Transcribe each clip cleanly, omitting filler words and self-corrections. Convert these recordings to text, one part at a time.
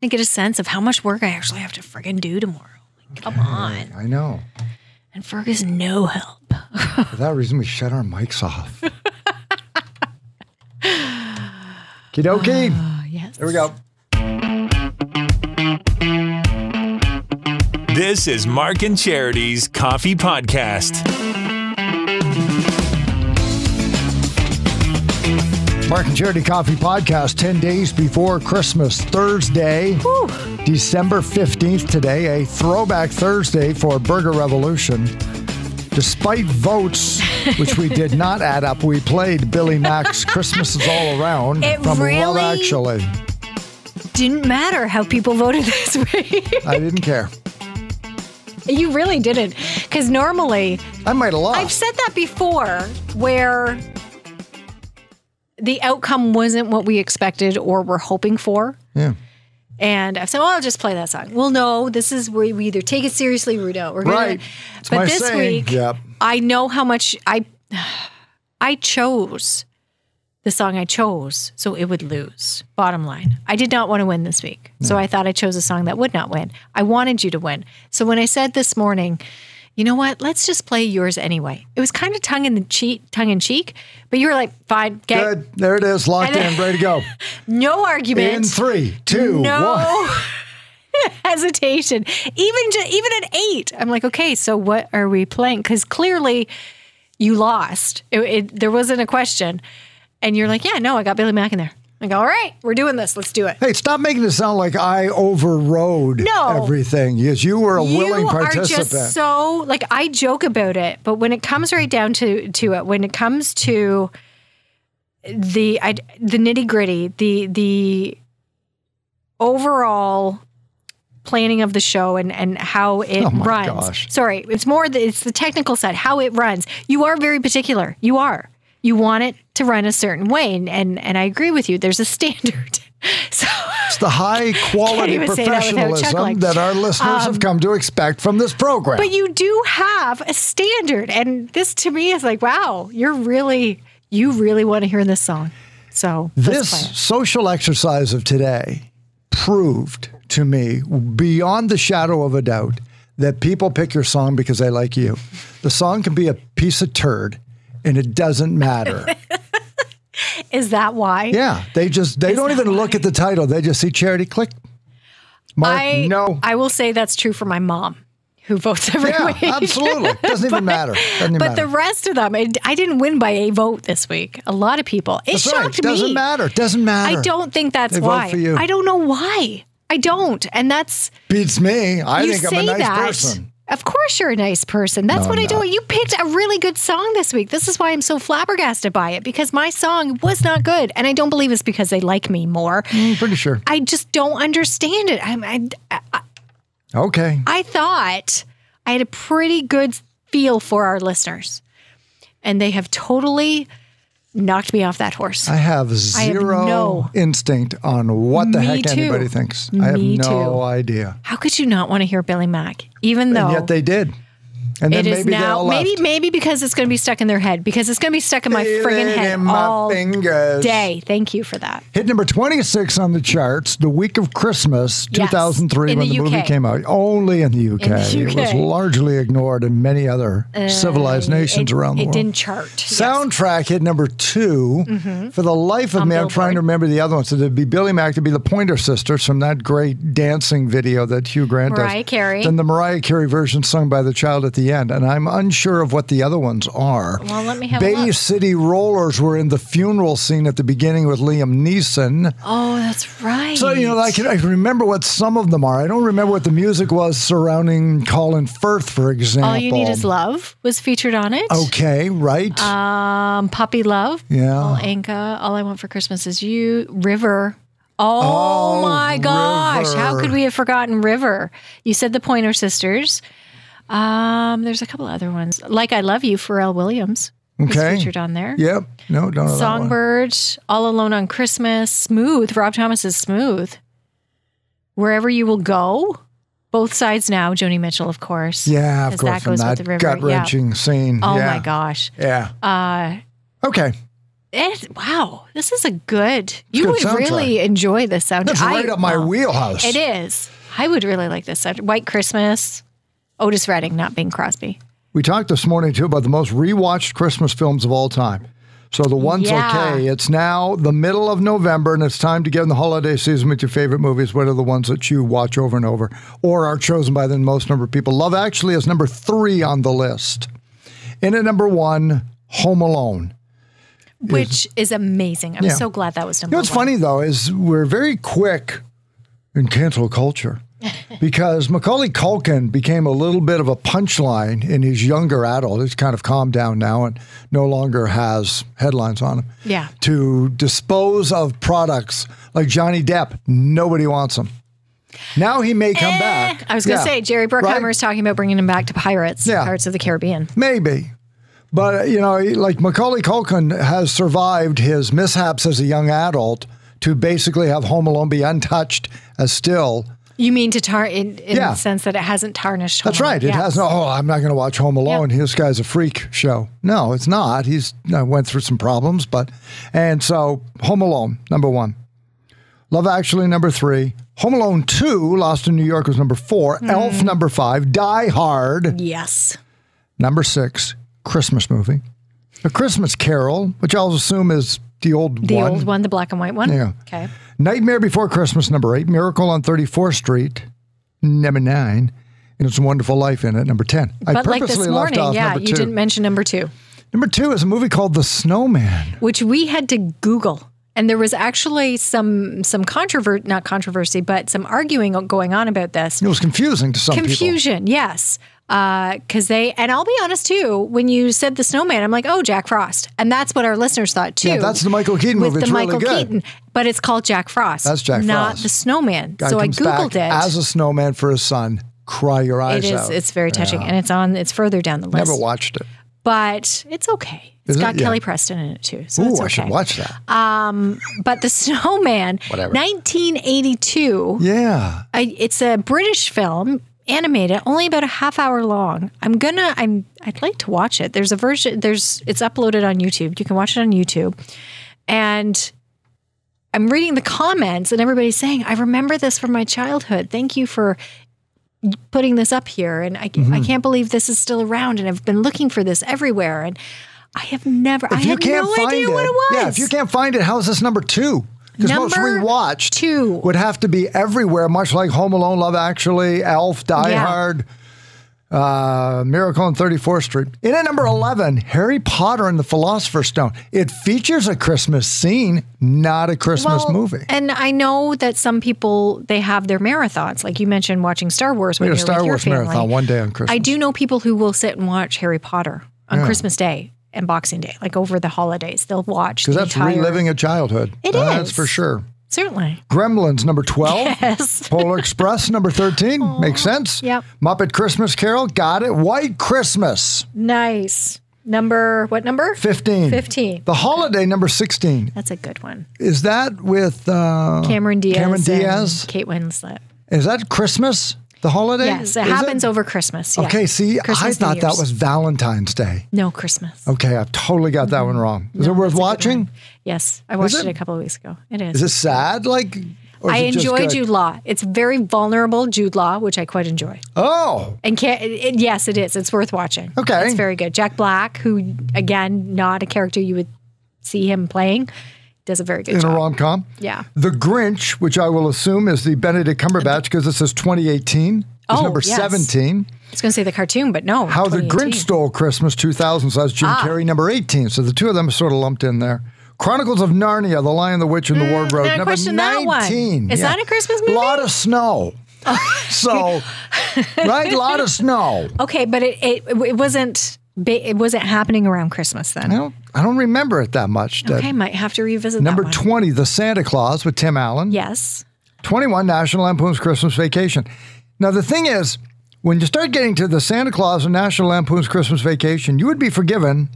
to get a sense of how much work I actually have to friggin' do tomorrow. Like, come on. I know. And Fergus, no help. For that reason, we shut our mics off. Okie dokie. Yes. There we go. This is Mark and Charity's Coffee Podcast. Mark and Charity Coffee Podcast, 10 days before Christmas, Thursday, December 15th today, a throwback Thursday for Burger Revolution. Despite votes, which we did not add up, we played Billy Mac's Christmas is All Around from Love Actually. Didn't matter how people voted this way. I didn't care. You really didn't. Because normally, I might have lost. I've said that before, where the outcome wasn't what we expected or were hoping for. Yeah. And I've said, well, I'll just play that song. Well, no, this is where we either take it seriously or we don't. We're gonna, right. But this week, I know how much I chose the song I chose, so it would lose. Bottom line. I did not want to win this week. No. So I thought I chose a song that would not win. I wanted you to win. So when I said this morning, you know what? Let's just play yours anyway. It was kind of tongue in cheek, but you were like, fine, okay. Good. There it is. Locked in. Ready to go. No argument. In 3, 2, 1. Hesitation. Even at 8, I'm like, okay, so what are we playing? Because clearly you lost. There wasn't a question. And you're like, yeah, no, I got Billy Mac in there. I go, all right, we're doing this. Let's do it. Hey, stop making it sound like I overrode everything. Yes, you were a willing participant. You are just so, like, I joke about it, but when it comes right down to it, when it comes to the nitty gritty, the overall planning of the show and how it runs. Gosh. Sorry, it's the technical side, how it runs. You are very particular. You are. You want it to run a certain way, and I agree with you. There's a standard. So it's the high quality professionalism that our listeners have come to expect from this program. But you do have a standard, and this to me is like, wow, you really want to hear this song. So this social exercise of today proved to me, beyond the shadow of a doubt, that people pick your song because they like you. The song can be a piece of turd, and it doesn't matter. Is that why? Yeah. They don't even look at the title. They just see Charity, click. Mark, no. I will say that's true for my mom, who votes every week. Yeah, absolutely. Doesn't even matter. The rest of them, I didn't win by a vote this week. A lot of people. It shocked me. Doesn't matter. I don't think that's why. Vote for you. I don't know why. I don't. And that's... Beats me. I think I'm a nice person. Of course you're a nice person. That's what I do. You picked a really good song this week. This is why I'm so flabbergasted by it, because my song was not good. And I don't believe it's because they like me more. Pretty sure. I just don't understand it. Okay. I thought I had a pretty good feel for our listeners. And they have totally knocked me off that horse. I have zero instinct on what the heck anybody thinks. I have no idea. How could you not want to hear Billy Mac? Even though... And yet they did. And then maybe they all left. Maybe because it's going to be stuck in their head. Because it's going to be stuck in my friggin' head all day. Thank you for that. Hit number 26 on the charts the week of Christmas, 2003, when the movie came out. Only in the UK. It was largely ignored in many other civilized nations around the world. It didn't chart. Soundtrack hit number 2. For the life of me, I'm trying to remember the other ones. So there'd be Billy Mac, there'd be the Pointer Sisters from that great dancing video that Hugh Grant does. Mariah Carey. Then the Mariah Carey version sung by the child at the end, and I'm unsure of what the other ones are. Well, let me have a look. Bay City Rollers were in the funeral scene at the beginning with Liam Neeson. Oh, that's right. So, I can remember what some of them are. I don't remember what the music was surrounding Colin Firth, for example. All You Need Is Love was featured on it. Okay, right. Puppy Love. Yeah. Anka, All I Want for Christmas Is You. River. Oh my gosh. River. How could we have forgotten River? You said the Pointer Sisters. There's a couple other ones. Like I Love You, Pharrell Williams was featured on there. Yep. No, don't know Songbird, All Alone on Christmas, Smooth, Rob Thomas's Smooth. Wherever You Will Go, Both Sides Now, Joni Mitchell, of course. Yeah, of course. That goes with the river. Gut-wrenching scene. Oh my gosh. Yeah. Okay. Wow, this is a good. You would really enjoy this soundtrack. It's right up my wheelhouse. It is. I would really like this soundtrack. White Christmas, Otis Redding, not Bing Crosby. We talked this morning, too, about the most rewatched Christmas films of all time. So the one's okay. It's now the middle of November, and it's time to get in the holiday season with your favorite movies. What are the ones that you watch over and over or are chosen by the most number of people? Love Actually is number 3 on the list. In at number 1, Home Alone. Which is amazing. I'm so glad that was number 1. What's funny, though, is we're very quick in cancel culture because Macaulay Culkin became a little bit of a punchline in his younger adult. He's kind of calmed down now and no longer has headlines on him. Yeah. To dispose of products like Johnny Depp. Nobody wants him. Now he may come back. I was going to say, Jerry Bruckheimer is talking about bringing him back to Pirates, Pirates of the Caribbean. Maybe. But, like Macaulay Culkin has survived his mishaps as a young adult to basically have Home Alone be untouched as still. You mean to in the sense that it hasn't tarnished Home Alone? That's right. It hasn't, I'm not going to watch Home Alone. This guy's a freak show. No, it's not. He's went through some problems. And so Home Alone, number 1. Love Actually, number 3. Home Alone 2, Lost in New York, was number 4. Elf, number 5. Die Hard. Yes. Number 6. Christmas movie. A Christmas Carol, which I'll assume is the old one. The old one, the black and white one? Yeah. Okay. Nightmare Before Christmas, number 8. Miracle on 34th Street, number 9. And It's a Wonderful Life in it, number 10. But I purposely like this morning, left off number 2. You didn't mention number 2. Number 2 is a movie called The Snowman. Which we had to Google. And there was actually some not controversy, but some arguing going on about this. It was confusing to some people. Confusion, yes. Because and I'll be honest too, when you said The Snowman, I'm like, oh, Jack Frost. And that's what our listeners thought too. Yeah, that's the Michael Keaton movie. It's really good. Keaton, but it's called Jack Frost. That's Jack Frost. Not The Snowman. Guy so I comes Googled back it. as a snowman for his son. Cry your eyes out. It's very touching. And it's further down the list. Never watched it. But it's okay. It's got Kelly Preston in it too. So it's okay. I should watch that. But The Snowman, 1982. Yeah. It's a British film, animated, only about a half hour long. I'd like to watch it. There's a version, it's uploaded on YouTube. You can watch it on YouTube. And I'm reading the comments and everybody's saying, I remember this from my childhood. Thank you for putting this up here. And I can't believe this is still around. And I've been looking for this everywhere. And I have never, I had no idea what it was. Yeah, if you can't find it, how is this number 2? Because most rewatched 2 would have to be everywhere, much like Home Alone, Love Actually, Elf, Die Hard, Miracle on 34th Street. In at number 11, Harry Potter and the Philosopher's Stone. It features a Christmas scene, not a Christmas movie. And I know that some people, they have their marathons. Like you mentioned watching Star Wars when you're with your family. We had a Star Wars marathon one day on Christmas. I do know people who will sit and watch Harry Potter on Christmas Day and Boxing Day, like over the holidays. They'll watch because that's reliving a childhood. It is. That's for sure. Certainly. Gremlins, number 12. Yes. Polar Express, number 13. Aww. Makes sense. Yep. Muppet Christmas Carol, got it. White Christmas. Nice. What number? 15. 15. The Holiday, number 16. That's a good one. Is that with Cameron Diaz and Kate Winslet. Is that Christmas? The Holiday? Yes, it happens over Christmas. Yeah. Okay, see, Christmas, I thought that was Valentine's Day. No, Christmas. Okay, I've totally got that one wrong. Is it worth watching? Yes, I watched it a couple of weeks ago. It is. Is it sad? I enjoy Jude Law. It's very vulnerable Jude Law, which I quite enjoy. Oh. And yes, it is. It's worth watching. Okay. It's very good. Jack Black, who, again, not a character you would see him playing, does a very good job. In a rom-com? Yeah. The Grinch, which I will assume is the Benedict Cumberbatch because it says 2018. It's number 17. I was going to say the cartoon, but no. How the Grinch Stole Christmas 2000. So that's Jim Carrey, number 18. So the two of them are sort of lumped in there. Chronicles of Narnia, The Lion, the Witch, and the Wardrobe, number 19. That one. Is that a Christmas movie? A lot of snow. So, right? A lot of snow. Okay, but it wasn't happening around Christmas then. I don't remember it that much. Okay, might have to revisit number that one. 20, The Santa Claus with Tim Allen. Yes. 21, National Lampoon's Christmas Vacation. Now, the thing is, when you start getting to the Santa Claus and National Lampoon's Christmas Vacation, you would be forgiven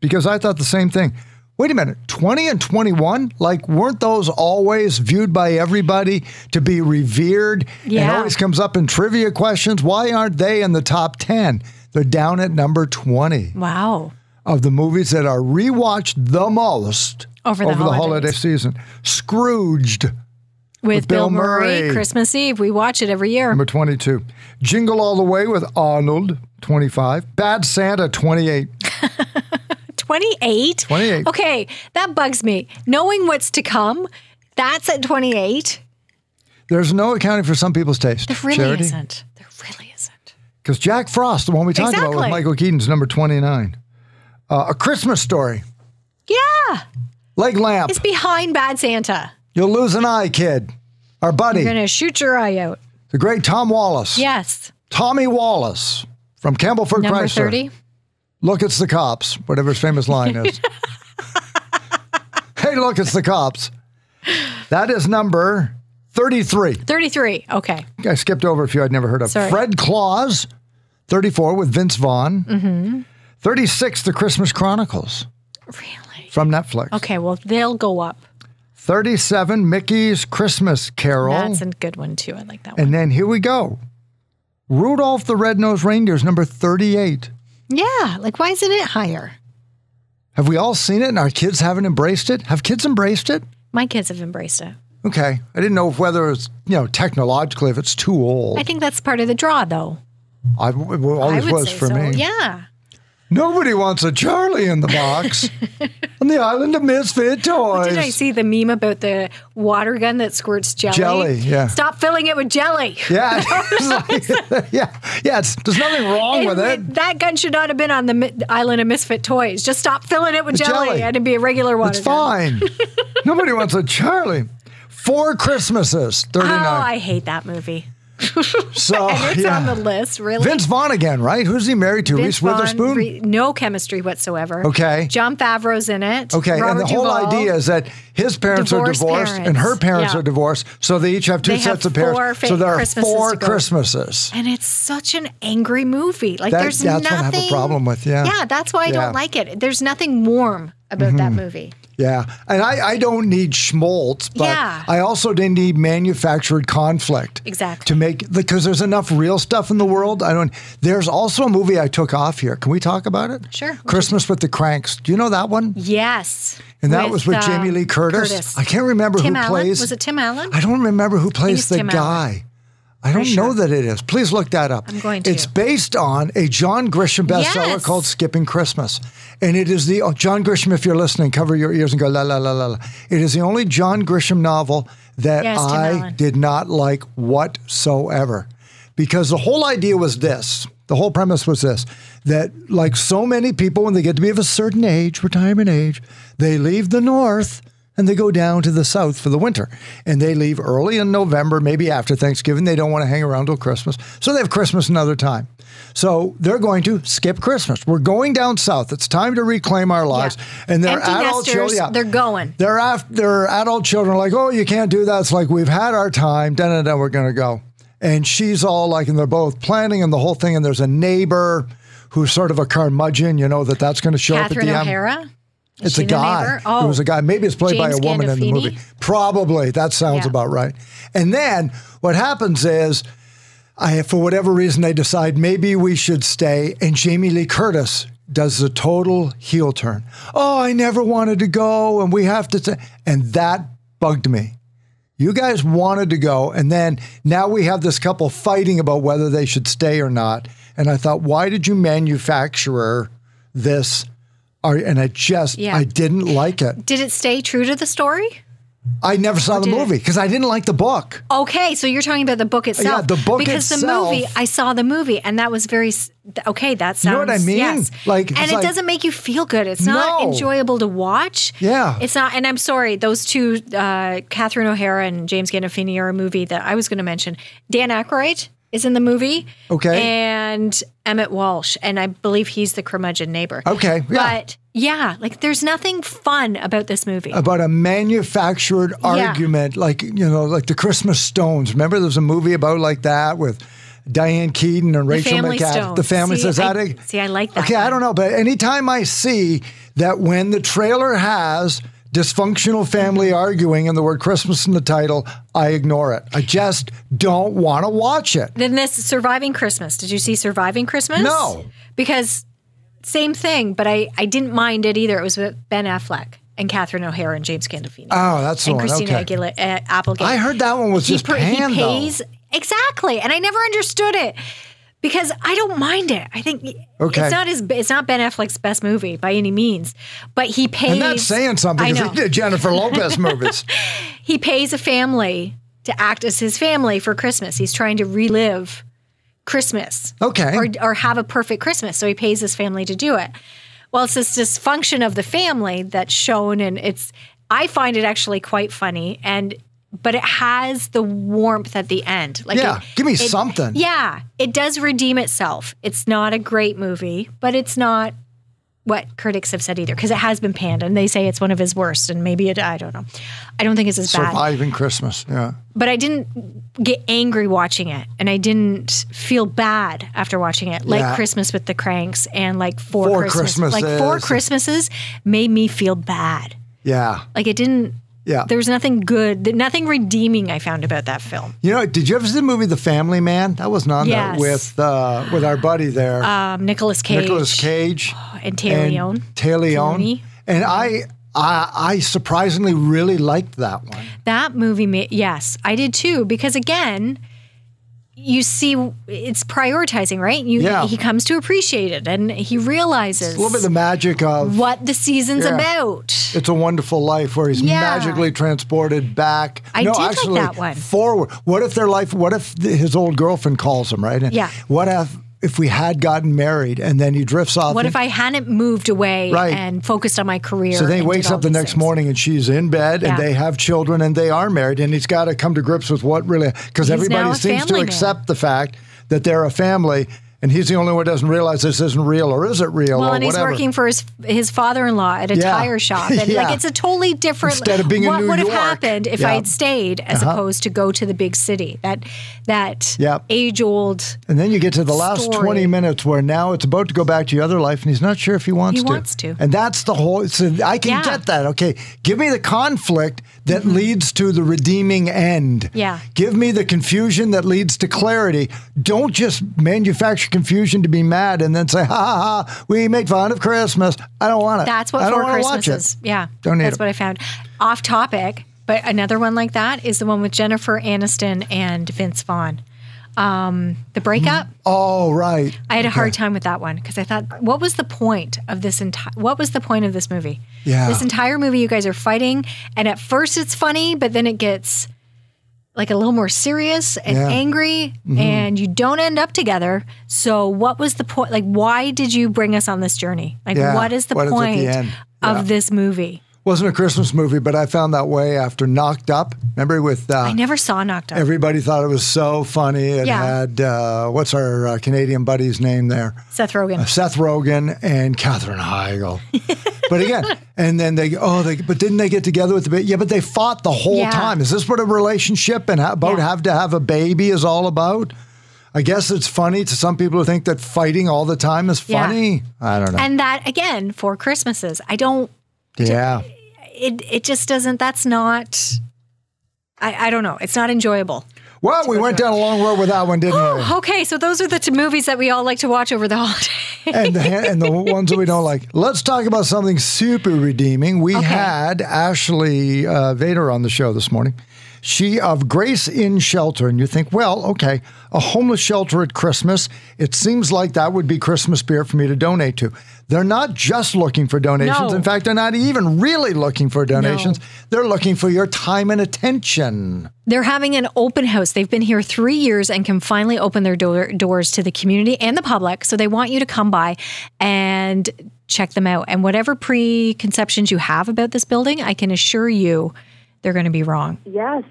because I thought the same thing. Wait a minute, 20 and 21? Like, weren't those always viewed by everybody to be revered? Yeah. And always comes up in trivia questions. Why aren't they in the top 10? They're down at number 20. Wow. of the movies that are rewatched the most over the holiday season. Scrooged. With Bill Murray, Christmas Eve. We watch it every year. Number 22. Jingle All the Way with Arnold, 25. Bad Santa, 28. 28? 28. Okay, that bugs me. Knowing what's to come, that's at 28. There's no accounting for some people's taste. There really Charity. isn't. There really isn't. Because Jack Frost, the one we talked about with Michael Keaton's number 29. A Christmas Story. Yeah. Leg Lamp. It's behind Bad Santa. You'll lose an eye, kid. Our buddy. You're going to shoot your eye out. The great Tom Wallace. Yes. Tommy Wallace from Campbellford Number Chrysler. 30. Look, it's the cops. Whatever his famous line is. Hey, look, it's the cops. That is number 33. 33. Okay. I skipped over a few I'd never heard of. Sorry. Fred Claus, 34 with Vince Vaughn. Mm-hmm. 36, The Christmas Chronicles. Really? From Netflix. Okay, well, they'll go up. 37, Mickey's Christmas Carol. That's a good one, too. I like that one. And then here we go. Rudolph the Red-Nosed Reindeer is number 38. Yeah, like why isn't it higher? Have we all seen it and our kids haven't embraced it? Have kids embraced it? My kids have embraced it. Okay. I didn't know whether it's, technologically, if it's too old. I think that's part of the draw, though. It always was for me. Yeah. Nobody wants a Charlie in the box on the island of misfit toys. Did I see the meme about the water gun that squirts jelly? Jelly, yeah. Stop filling it with jelly. Yeah. There's nothing wrong with it. That gun should not have been on the island of misfit toys. Just stop filling it with jelly and it'd be a regular water gun. It's fine. Nobody wants a Charlie. 4 Christmases, 39. Oh, I hate that movie. So and it's on the list, really. Vince Vaughn again, right? Who's he married to? Reese Witherspoon? No chemistry whatsoever. Okay. Jon Favreau's in it. Okay, Robert and the whole Duvall. idea is that his parents are divorced and her parents are divorced, so they each have two sets of parents. So there are 4 Christmases. And it's such an angry movie. Like that's nothing. what I have a problem with, Yeah, that's why I don't like it. There's nothing warm about that movie. Yeah, and I don't need schmaltz, but I also didn't need manufactured conflict. Exactly. To make, because there's enough real stuff in the world. There's also a movie I took off here. Can we talk about it? Sure. Christmas with the Cranks. Do you know that one? Yes. And that was with Jamie Lee Curtis. I can't remember Tim who Allen? plays. Was it Tim Allen? I don't remember who plays the guy. I don't know that it is. Please look that up. I'm going to. It's based on a John Grisham bestseller called Skipping Christmas. And it is the, John Grisham, if you're listening, cover your ears and go, la, la, la, la, la. It is the only John Grisham novel that I did not like whatsoever. Because the whole idea was this, the whole premise was this, that like so many people, when they get to be of a certain age, retirement age, they leave the North and they go down to the South for the winter. And they leave early in November, maybe after Thanksgiving. They don't want to hang around till Christmas. So they have Christmas another time. So they're going to skip Christmas. We're going down south. It's time to reclaim our lives. Yeah. And they're adult children. They're going. They're adult children are like, oh, you can't do that. It's like, we've had our time. Da-da-da, we're going to go. And she's all like, and they're both planning and the whole thing. And there's a neighbor who's sort of a curmudgeon, that's going to show up at the end. Catherine O'Hara? It's a guy. It was a guy. Maybe it's played by a woman in the movie. Probably. That sounds about right. And then what happens is, for whatever reason, they decide maybe we should stay. And Jamie Lee Curtis does the total heel turn. Oh, I never wanted to go, and we have to stay. And that bugged me. You guys wanted to go, and then now we have this couple fighting about whether they should stay or not. And I thought, why did you manufacture this? And I didn't like it. Did it stay true to the story? I never saw the movie because I didn't like the book. Okay, so you're talking about the book itself. Yeah, the book because itself. Because the movie, I saw the movie, and that was very, okay, that sounds, you know what I mean? Yes. And it doesn't make you feel good. It's not enjoyable to watch. Yeah. It's not, and I'm sorry, those two, Catherine O'Hara and James Gandolfini, are a movie that I was going to mention. Dan Aykroyd is in the movie. Okay. And Emmett Walsh, and I believe he's the curmudgeon neighbor. Okay, yeah. But like there's nothing fun about this movie. About a manufactured argument, like the Christmas Stones. Remember there was a movie about like that with Diane Keaton and Rachel McAdams. The Family Stones. I like that. Okay, I don't know, but anytime I see that when the trailer has dysfunctional family arguing and the word Christmas in the title, I ignore it. I just don't want to watch it. Then this Surviving Christmas. Did you see Surviving Christmas? No. Because same thing, but I didn't mind it either. It was with Ben Affleck and Catherine O'Hara and James Gandolfini. Oh, that's the and one. Christina Okay. Applegate. I heard that one was just pan, he pays exactly, and I never understood it because I don't mind it. I think it's not Ben Affleck's best movie by any means, but he pays. And that's saying something because he did Jennifer Lopez movies. He pays a family to act as his family for Christmas. He's trying to relive Christmas. Okay. Or have a perfect Christmas. So he pays his family to do it. Well, it's this dysfunction of the family that's shown, and I find it actually quite funny, but it has the warmth at the end. Like give me something. Yeah, it does redeem itself. It's not a great movie, but it's not what critics have said either, because it has been panned, and they say it's one of his worst, and maybe I don't know. I don't think it's as bad. Surviving Christmas, yeah. But I didn't get angry watching it, and I didn't feel bad after watching it, like Christmas with the Cranks and like Four Christmases. Like Four Christmases made me feel bad. Yeah. Like it didn't. Yeah. There was nothing good, nothing redeeming I found about that film. You know, did you ever see the movie The Family Man? That was on there with our buddy there. Nicolas Cage. And Tay Leone. And I surprisingly really liked that one. That movie, yes, I did too. Because again, you see, it's prioritizing, right? He comes to appreciate it, and he realizes it's a little bit the magic of what the season's about. It's a Wonderful Life, where he's magically transported back. I did like that one. Forward. What if his old girlfriend calls him, right? Yeah. What if we had gotten married, and then he drifts off? What if I hadn't moved away and focused on my career? So then he wakes up the next morning, and she's in bed, and they have children, and they are married, and he's got to come to grips with what really, because everybody seems to accept the fact that they're a family. And he's the only one who doesn't realize this isn't real, or is it real, or whatever. Well, and he's working for his father-in-law at a tire shop. And like, it's a totally different... Instead of being in New York. What would have happened if I had stayed as opposed to go to the big city? That age-old And then you get to the last 20 minutes where now it's about to go back to your other life, and he's not sure if he wants to. He wants to. And that's the whole... So I can get that. Okay, give me the conflict that leads to the redeeming end. Yeah. Give me the confusion that leads to clarity. Don't just manufacture confusion to be mad and then say, ha, we make fun of Christmas. I don't want it. That's what Four Christmases. Yeah. Don't need That's what I found. Off topic, but another one like that is the one with Jennifer Aniston and Vince Vaughn. The Breakup. Oh, right. I had a hard time with that one because I thought, what was the point of this movie? Yeah. This entire movie, you guys are fighting, and at first it's funny, but then it gets like a little more serious and angry, and you don't end up together. So what was the point? Like, why did you bring us on this journey? Like, what is the point of this movie? Wasn't a Christmas movie, but I found that way after Knocked Up. Remember with... I never saw Knocked Up. Everybody thought it was so funny. It had, what's our Canadian buddy's name there? Seth Rogen. Seth Rogen and Katherine Heigl. But again, and then but didn't they get together with the baby? Yeah, but they fought the whole time. Is this what a relationship and have to have a baby is all about? I guess it's funny to some people who think that fighting all the time is funny. I don't know. And that, again, Four Christmases. I don't... Yeah. It just doesn't, that's not, I don't know. It's not enjoyable. Well, we went down a long road with that one, didn't we? Okay, so those are the two movies that we all like to watch over the holidays. And the ones that we don't like. Let's talk about something super redeeming. We had Ashley Vader on the show this morning. She of Grace Inn Shelter. And you think, well, okay, a homeless shelter at Christmas. It seems like that would be Christmas spirit for me to donate to. They're not just looking for donations. No. In fact, they're not even really looking for donations. No. They're looking for your time and attention. They're having an open house. They've been here 3 years and can finally open their doors to the community and the public. So they want you to come by and check them out. And whatever preconceptions you have about this building, I can assure you they're going to be wrong. Yes,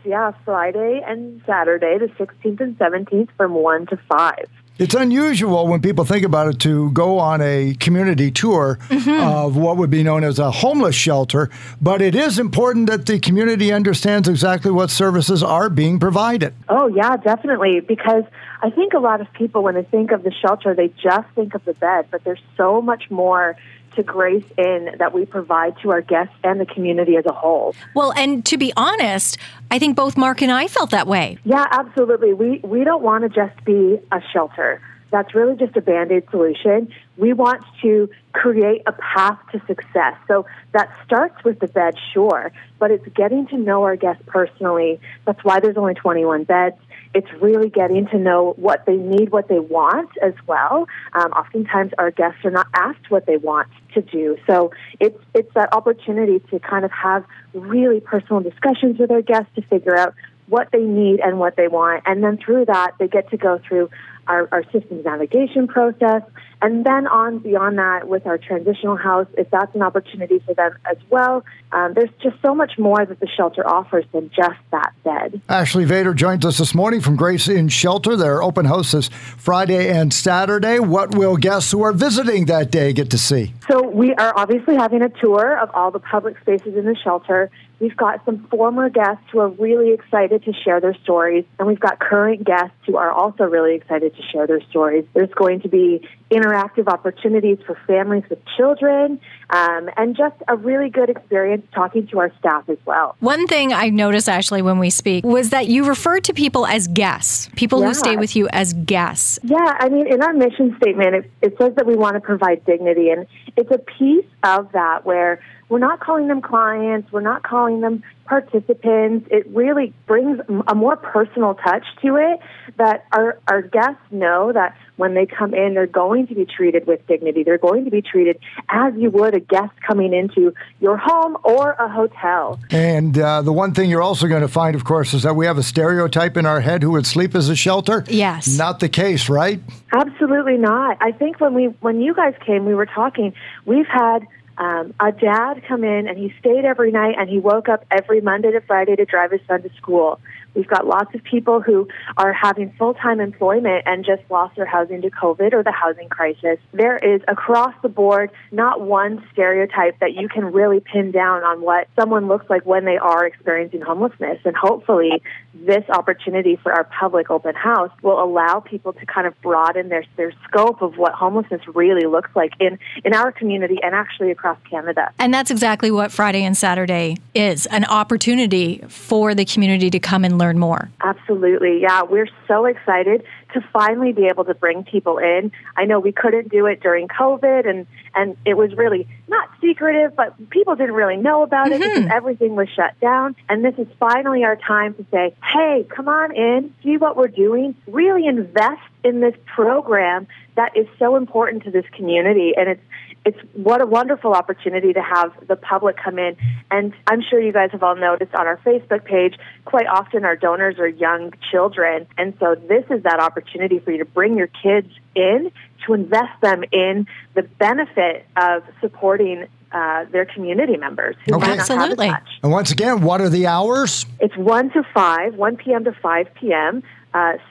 Friday and Saturday, the 16th and 17th from 1 to 5. It's unusual when people think about it to go on a community tour of what would be known as a homeless shelter, but it is important that the community understands exactly what services are being provided. Oh, yeah, definitely, because I think a lot of people, when they think of the shelter, they just think of the bed, but there's so much more to Grace Inn that we provide to our guests and the community as a whole. Well, and to be honest, I think both Mark and I felt that way. Yeah, absolutely. We don't want to just be a shelter. that's really just a Band-Aid solution. We want to create a path to success. So that starts with the bed, sure, but it's getting to know our guests personally. That's why there's only 21 beds. It's really getting to know what they need, what they want as well. Oftentimes our guests are not asked what they want to do. So it's that opportunity to kind of have really personal discussions with our guests to figure out what they need and what they want. And then through that, they get to go through our systems navigation process. And then on beyond that with our transitional house, if that's an opportunity for them as well, there's just so much more that the shelter offers than just that bed. Ashley Vader joins us this morning from Grace Inn Shelter. Their open house is Friday and Saturday. What will guests who are visiting that day get to see? So we are obviously having a tour of all the public spaces in the shelter. We've got some former guests who are really excited to share their stories, and we've got current guests who are also really excited to share their stories. There's going to be interactive opportunities for families with children, and just a really good experience talking to our staff as well. One thing I noticed, Ashley, when we speak was that you refer to people as guests, people who stay with you as guests. Yeah, I mean, in our mission statement, it says that we want to provide dignity, and it's a piece of that where we're not calling them clients, we're not calling them participants. It really brings a more personal touch to it that our guests know that when they come in, they're going to be treated with dignity. They're going to be treated as you would a guest coming into your home or a hotel. And the one thing you're also going to find, of course, is that we have a stereotype in our head who would sleep as a shelter. Yes. Not the case, right? Absolutely not. I think when you guys came, we were talking, we've had a dad come in and he stayed every night and he woke up every Monday to Friday to drive his son to school. We've got lots of people who are having full-time employment and just lost their housing to COVID or the housing crisis. There is across the board not one stereotype that you can really pin down on what someone looks like when they are experiencing homelessness. And hopefully this opportunity for our public open house will allow people to kind of broaden their scope of what homelessness really looks like in our community and actually across Canada. And that's exactly what Friday and Saturday is, an opportunity for the community to come and learn more. Absolutely. Yeah, we're so excited to finally be able to bring people in. I know we couldn't do it during COVID, and it was really not secretive, but people didn't really know about it because everything was shut down. And this is finally our time to say, hey, come on in, see what we're doing, really invest in this program that is so important to this community. And it's what a wonderful opportunity to have the public come in. And I'm sure you guys have all noticed on our Facebook page, quite often our donors are young children. And so this is that opportunity for you to bring your kids in, to invest them in the benefit of supporting their community members who might not have as much. And once again, what are the hours? It's 1 to 5, 1 p.m. to 5 p.m.,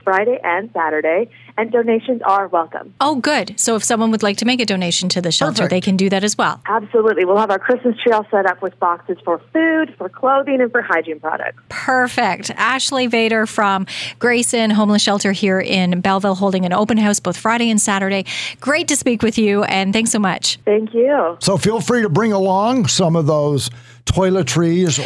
Friday and Saturday, and donations are welcome. Oh, good. So if someone would like to make a donation to the shelter, they can do that as well. Absolutely. We'll have our Christmas tree all set up with boxes for food, for clothing, and for hygiene products. Perfect. Ashley Vader from Grace Inn Homeless Shelter here in Belleville, holding an open house both Friday and Saturday. Great to speak with you, and thanks so much. Thank you. So feel free to bring along some of those toiletries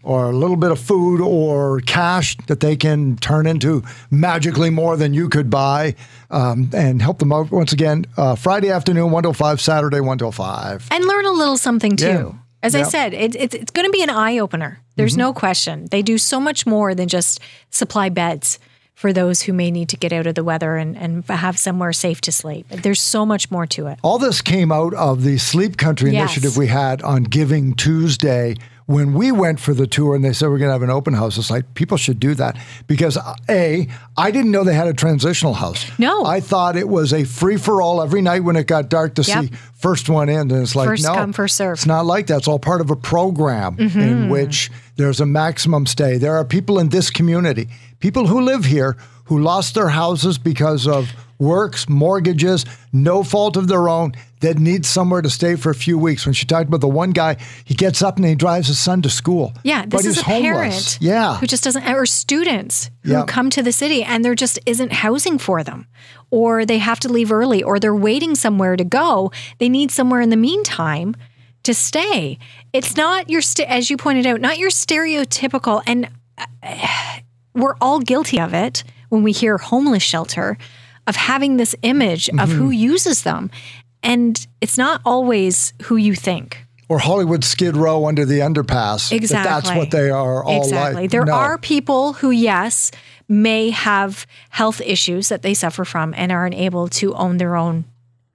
or a little bit of food or cash that they can turn into magically more than you could buy, and help them out. Once again, Friday afternoon, 1 till 5, Saturday, 1 till 5. And learn a little something too. Yeah. As I said, it's going to be an eye-opener. There's no question. They do so much more than just supply beds for those who may need to get out of the weather and have somewhere safe to sleep. There's so much more to it. All this came out of the Sleep Country initiative we had on Giving Tuesday. When we went for the tour and they said we're going to have an open house, it's like people should do that because I didn't know they had a transitional house. No. I thought it was a free-for-all every night when it got dark to see first one in. And it's like, first come, first serve. It's not like that. It's all part of a program in which there's a maximum stay. There are people in this community, people who live here who lost their houses because of works, mortgages, no fault of their own, that need somewhere to stay for a few weeks. When she talked about the one guy, he gets up and he drives his son to school. Yeah, this is a parent who just doesn't, or students who come to the city and there just isn't housing for them, or they have to leave early, or they're waiting somewhere to go. They need somewhere in the meantime to stay. It's not your, as you pointed out, not your stereotypical, and we're all guilty of it when we hear homeless shelter, of having this image of who uses them. And it's not always who you think. Or Hollywood Skid Row under the underpass. Exactly. That's what they are all like. There are people who, yes, may have health issues that they suffer from and are unable to own their own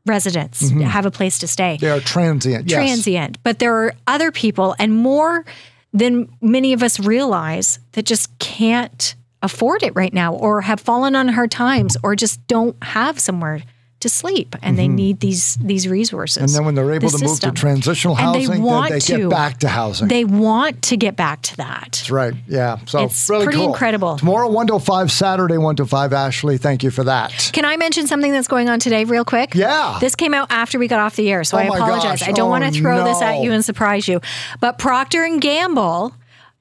residence, have a place to stay. They are transient, yes. Transient. But there are other people, and more than many of us realize, that just can't afford it right now, or have fallen on hard times, or just don't have somewhere to sleep, and they need these resources. And then when they're able to move to transitional housing, then they get back to housing. They want to get back to that. That's right. Yeah. So it's really pretty cool. incredible. Tomorrow, 1 to 5, Saturday, 1 to 5. Ashley, thank you for that. Can I mention something that's going on today real quick? Yeah. This came out after we got off the air, so I apologize. Gosh. I don't want to throw this at you and surprise you. But Procter & Gamble,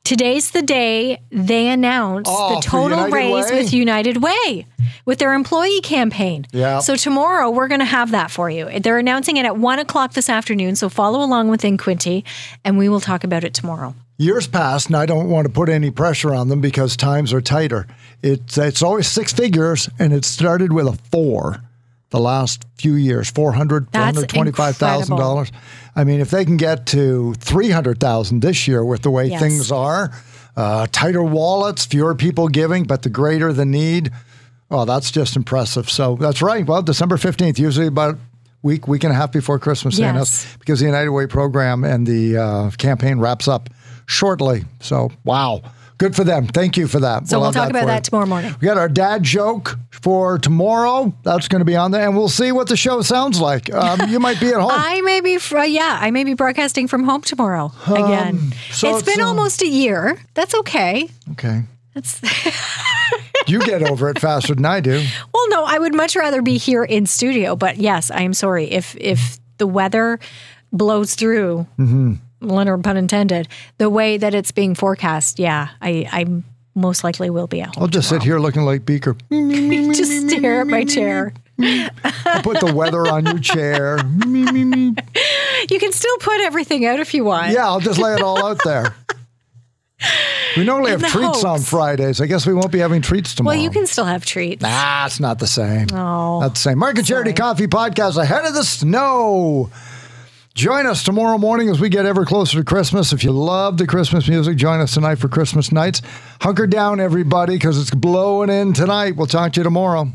today's the day they announced the total raise with United Way, with their employee campaign. Yeah. So tomorrow we're going to have that for you. They're announcing it at 1 o'clock this afternoon, so follow along within Quinty, and we will talk about it tomorrow. Years past, and I don't want to put any pressure on them because times are tighter. It's always 6 figures, and it started with a 4 the last few years, $425,000. I mean, if they can get to $300,000 this year with the way things are, tighter wallets, fewer people giving, but the greater the need, that's just impressive. So that's right. Well, December 15th, usually about week and a half before Christmas, because the United Way program and the campaign wraps up shortly. So, wow. Good for them. Thank you for that. So we'll talk about that tomorrow morning. We got our dad joke for tomorrow. That's going to be on there, and we'll see what the show sounds like. You might be at home. I may be broadcasting from home tomorrow again. So it's been almost a year. That's okay. Okay. You get over it faster than I do. Well, no, I would much rather be here in studio. But yes, I am sorry if the weather blows through. Literal pun intended, the way that it's being forecast, I most likely will be at home. I'll just sit here looking like Beaker. Just stare at my chair. I'll put the weather on your chair. You can still put everything out if you want. Yeah, I'll just lay it all out there. We normally have treats on Fridays. I guess we won't be having treats tomorrow. Well, you can still have treats. Nah, it's not the same. Oh, not the same. Market Charity Coffee Podcast ahead of the snow. Join us tomorrow morning as we get ever closer to Christmas. If you love the Christmas music, join us tonight for Christmas nights. Hunker down, everybody, because it's blowing in tonight. We'll talk to you tomorrow.